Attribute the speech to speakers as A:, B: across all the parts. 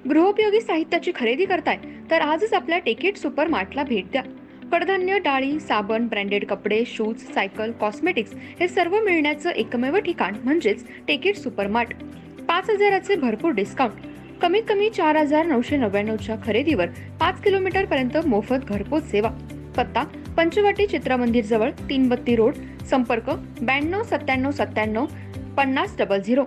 A: गृहोपयोगी साहित्याची खरेदी करताय तर आजच आपल्या टेकेट सुपर मार्टला भेट द्या. कडधान्य, डाळी, साबण, ब्रँडेड कपडे, शूज, सायकल, कॉस्मेटिक्स हे सर्व मिळण्याचं एकमेव ठिकाण म्हणजेच टेकेट सुपर मार्ट. 5,000चे भरपूर डिस्काउंट. कमीत कमी 4,999च्या खरेदीवर 5 किलोमीटर पर्यंत मोफत घरपोच सेवा. पत्ता पंचवटी चित्रमंदिर जवळ, 332 रोड. संपर्क 929797 5000.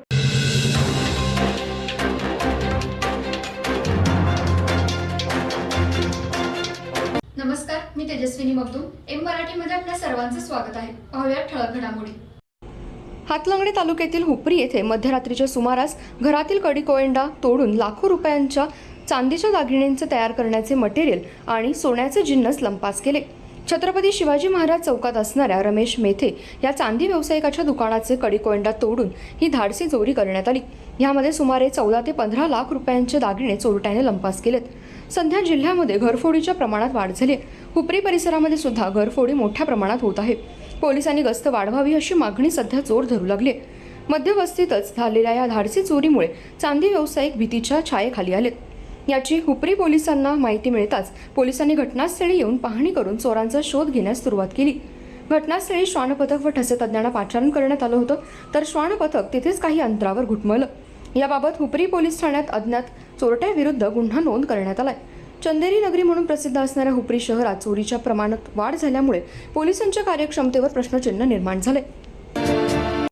B: नमस्कार, मी तेजस्विनी मगदूम. एम मराठीमध्ये आपल्या सर्वांचं स्वागत आहे. पाहूया ठळक घडामोडी.
A: हातलंगडे तालुक्यातील हुपरी येथे मध्यरात्रीच्या सुमारास घरातील कडीकोयंडा तोडून लाखो रुपयांच्या चांदीच्या दागिन्यांचे तयार करण्याचे मटेरियल आणि सोन्याचे जिन्नस लंपास केले. छत्रपती शिवाजी महाराज चौकात असणाऱ्या रमेश मेथे या चांदी व्यावसायिकाच्या दुकानाचे कडीकोयंडा तोडून ही धाडसी चोरी करण्यात आली. यामध्ये सुमारे 14 ते 15 लाख रुपयांचे दागिने चोरट्याने लंपास केलेत. सध्या जिल्ह्यामध्ये घरफोडीच्या प्रमाणात वाढ झाली. हुपरी परिसरामध्ये सुद्धा घरफोडी मोठ्या प्रमाणात होत आहे. पोलिसांनी गस्त वाढवावी अशी मागणी सध्या जोर धरू लागली. मध्यवस्तीतच झालेल्या या धाडसी चोरीमुळे चांदी व्यावसायिक भीतीच्या छायेखाली आलेत. याची हुपरी पोलिसांना माहिती मिळताच पोलिसांनी घटनास्थळी येऊन पाहणी करून चोरांचा शोध घेण्यास सुरुवात केली. घटनास्थळी श्वान पथक व ठसे तज्ञांना पाचारण करण्यात आलं होतं, तर श्वान पथक तिथेच काही अंतरावर घुटमळलं. याबाबत हुपरी पोलीस ठाण्यात अज्ञात चोरट्याविरुद्ध गुन्हा नोंद करण्यात आलाय. चंदेरी नगरी म्हणून प्रसिद्ध असणाऱ्या हुपरी शहरात चोरीच्या प्रमाणात वाढ झाल्यामुळे पोलिसांच्या कार्यक्षमतेवर प्रश्नचिन्ह निर्माण झाले.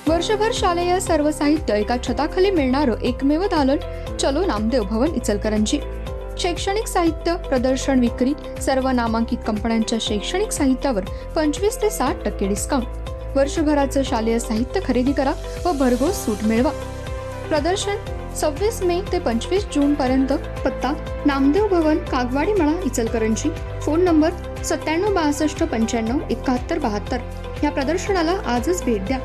A: वर्षभर शालेय सर्व साहित्य एका छताखाली मिळणारं एकमेव दालन चलो नामदेव भवन इचलकरंजी. शैक्षणिक साहित्य प्रदर्शन विक्री. सर्व नामांकित कंपन्यांच्या शैक्षणिक साहित्यावर 25 ते 60% डिस्काउंट. वर्षभराचं शालेय साहित्य खरेदी करा व भरघोस सूट मिळवा. प्रदर्शन 26 मे ते 25 जून पर्यंत. पत्ता नामदेव भवन, कागवाडी मळा, इचलकरंजी. Phone number 97 62 95 71 72. या प्रदर्शनाला आजच भेट द्या.